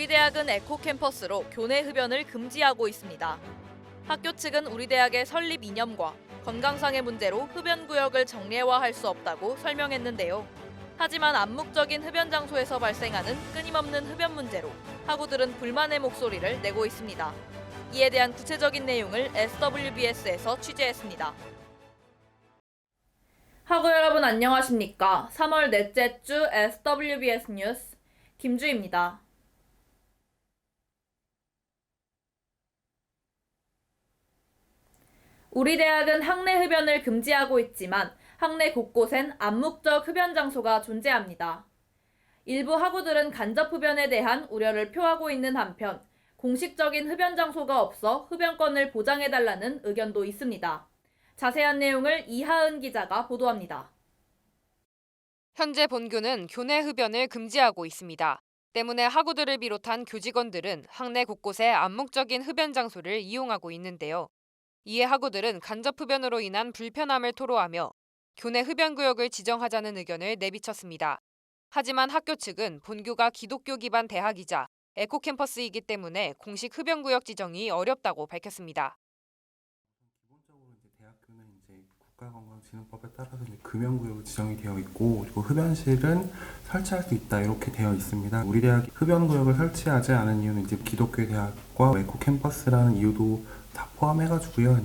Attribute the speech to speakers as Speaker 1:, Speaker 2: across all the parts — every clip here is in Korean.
Speaker 1: 우리 대학은 에코캠퍼스로 교내 흡연을 금지하고 있습니다. 학교 측은 우리 대학의 설립 이념과 건강상의 문제로 흡연구역을 정례화할 수 없다고 설명했는데요. 하지만 암묵적인 흡연 장소에서 발생하는 끊임없는 흡연 문제로 학우들은 불만의 목소리를 내고 있습니다. 이에 대한 구체적인 내용을 SWBS에서 취재했습니다. 학우 여러분 안녕하십니까? 3월 넷째 주 SWBS 뉴스 김주희입니다. 우리 대학은 학내 흡연을 금지하고 있지만 학내 곳곳엔 암묵적 흡연 장소가 존재합니다. 일부 학우들은 간접 흡연에 대한 우려를 표하고 있는 한편 공식적인 흡연 장소가 없어 흡연권을 보장해달라는 의견도 있습니다. 자세한 내용을 이하은 기자가 보도합니다.
Speaker 2: 현재 본교는 교내 흡연을 금지하고 있습니다. 때문에 학우들을 비롯한 교직원들은 학내 곳곳에 암묵적인 흡연 장소를 이용하고 있는데요. 이에 학우들은 간접 흡연으로 인한 불편함을 토로하며 교내 흡연구역을 지정하자는 의견을 내비쳤습니다. 하지만 학교 측은 본교가 기독교 기반 대학이자 에코캠퍼스이기 때문에 공식 흡연구역 지정이 어렵다고 밝혔습니다.
Speaker 3: 기본적으로 대학교는 국가건강진흥법에 따라서 금연구역이 지정이 되어 있고, 그리고 흡연실은 설치할 수 있다 이렇게 되어 있습니다. 우리 대학이 흡연구역을 설치하지 않은 이유는 기독교 대학과 에코캠퍼스라는 이유도 다 포함해가지고요.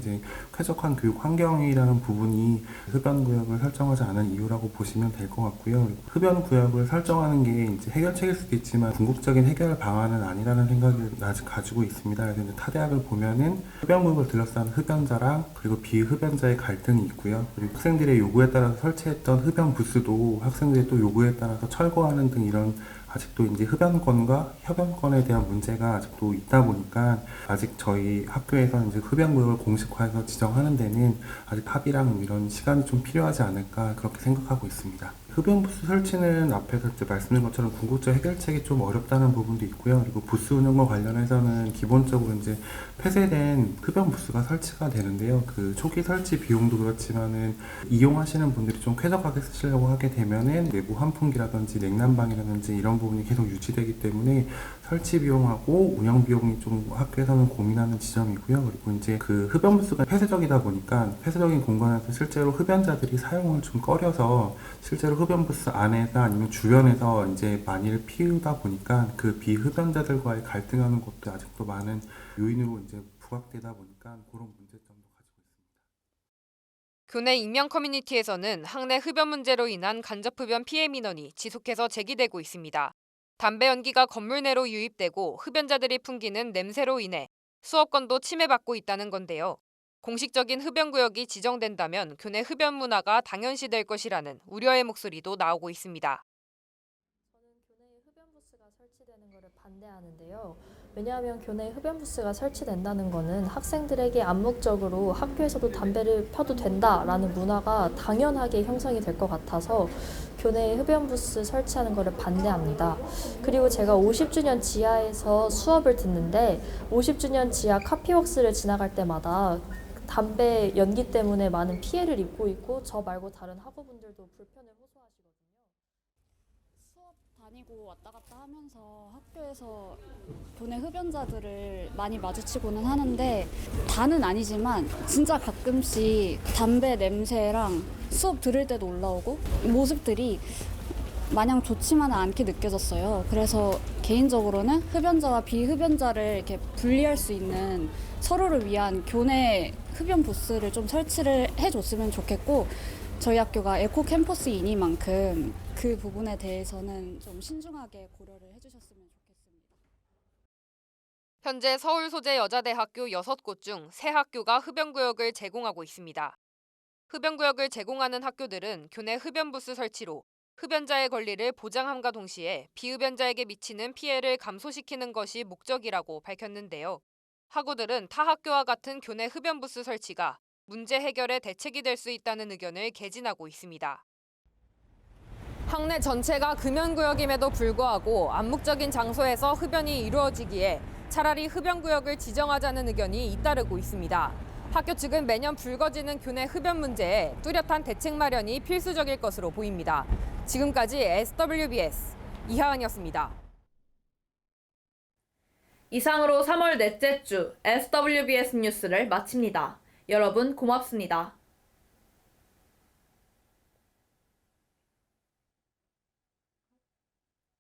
Speaker 3: 쾌적한 교육 환경이라는 부분이 흡연구역을 설정하지 않은 이유라고 보시면 될 것 같고요. 흡연구역을 설정하는 게 해결책일 수도 있지만 궁극적인 해결 방안은 아니라는 생각을 아직 가지고 있습니다. 그래서 타 대학을 보면은 흡연구역을 둘러싼 흡연자랑 그리고 비흡연자의 갈등이 있고요. 그리고 학생들의 요구에 따라서 설치했던 흡연 부스도 학생들의 또 요구에 따라서 철거하는 등 이런 아직도 흡연권과 협연권에 대한 문제가 아직도 있다 보니까 아직 저희 학교에서 흡연구역을 공식화해서 지정하는 데는 아직 합의랑 이런 시간이 좀 필요하지 않을까 그렇게 생각하고 있습니다. 흡연부스 설치는 앞에서 말씀드린 것처럼 궁극적 해결책이 좀 어렵다는 부분도 있고요. 그리고 부스 운영과 관련해서는 기본적으로 폐쇄된 흡연부스가 설치가 되는데요. 그 초기 설치 비용도 그렇지만은 이용하시는 분들이 좀 쾌적하게 쓰시려고 하게 되면은 내부 환풍기라든지 냉난방이라든지 이런 부분이 계속 유지되기 때문에 설치 비용하고 운영 비용이 좀 학교에서는 고민하는 지점이고요. 그리고 그 흡연부스가 폐쇄적이다 보니까 폐쇄적인 공간에서 실제로 흡연자들이 사용을 좀 꺼려서 실제로 흡연부스 안에서 아니면 주변에서 많이를 피우다 보니까 그 비흡연자들과의 갈등하는 것도 아직도 많은 요인으로 부각되다 보니까 그런 문제점도 가지고 있습니다.
Speaker 2: 교내 익명 커뮤니티에서는 학내 흡연 문제로 인한 간접 흡연 피해 민원이 지속해서 제기되고 있습니다. 담배 연기가 건물 내로 유입되고 흡연자들이 풍기는 냄새로 인해 수업권도 침해받고 있다는 건데요. 공식적인 흡연구역이 지정된다면 교내 흡연 문화가 당연시될 것이라는 우려의 목소리도 나오고 있습니다.
Speaker 4: 저는 교내에 흡연 부스가 설치되는 것을 반대하는데요. 왜냐하면 교내에 흡연 부스가 설치된다는 것은 학생들에게 암묵적으로 학교에서도 담배를 펴도 된다라는 문화가 당연하게 형성이 될 것 같아서 교내에 흡연 부스 설치하는 것을 반대합니다. 그리고 제가 50주년 지하에서 수업을 듣는데 50주년 지하 카피웍스를 지나갈 때마다 담배 연기 때문에 많은 피해를 입고 있고 저 말고 다른 학우분들도 불편을 호소하시거든요.
Speaker 5: 수업 다니고 왔다 갔다 하면서 학교에서 교내 흡연자들을 많이 마주치고는 하는데 다는 아니지만 진짜 가끔씩 담배 냄새랑 수업 들을 때도 올라오고 모습들이 마냥 좋지만은 않게 느껴졌어요. 그래서 개인적으로는 흡연자와 비흡연자를 이렇게 분리할 수 있는 서로를 위한 교내 흡연 부스를 좀 설치를 해줬으면 좋겠고 저희 학교가 에코 캠퍼스이니만큼 그 부분에 대해서는 좀 신중하게 고려를 해주셨으면 좋겠습니다.
Speaker 2: 현재 서울 소재 여자대학교 6곳 중 3학교가 흡연구역을 제공하고 있습니다. 흡연구역을 제공하는 학교들은 교내 흡연부스 설치로 흡연자의 권리를 보장함과 동시에 비흡연자에게 미치는 피해를 감소시키는 것이 목적이라고 밝혔는데요. 학우들은 타 학교와 같은 교내 흡연부스 설치가 문제 해결의 대책이 될 수 있다는 의견을 개진하고 있습니다. 학내 전체가 금연구역임에도 불구하고 암묵적인 장소에서 흡연이 이루어지기에 차라리 흡연구역을 지정하자는 의견이 잇따르고 있습니다. 학교 측은 매년 불거지는 교내 흡연 문제에 뚜렷한 대책 마련이 필수적일 것으로 보입니다. 지금까지 SWBS 이하은이었습니다.
Speaker 1: 이상으로 3월 넷째 주 SWBS 뉴스를 마칩니다. 여러분 고맙습니다.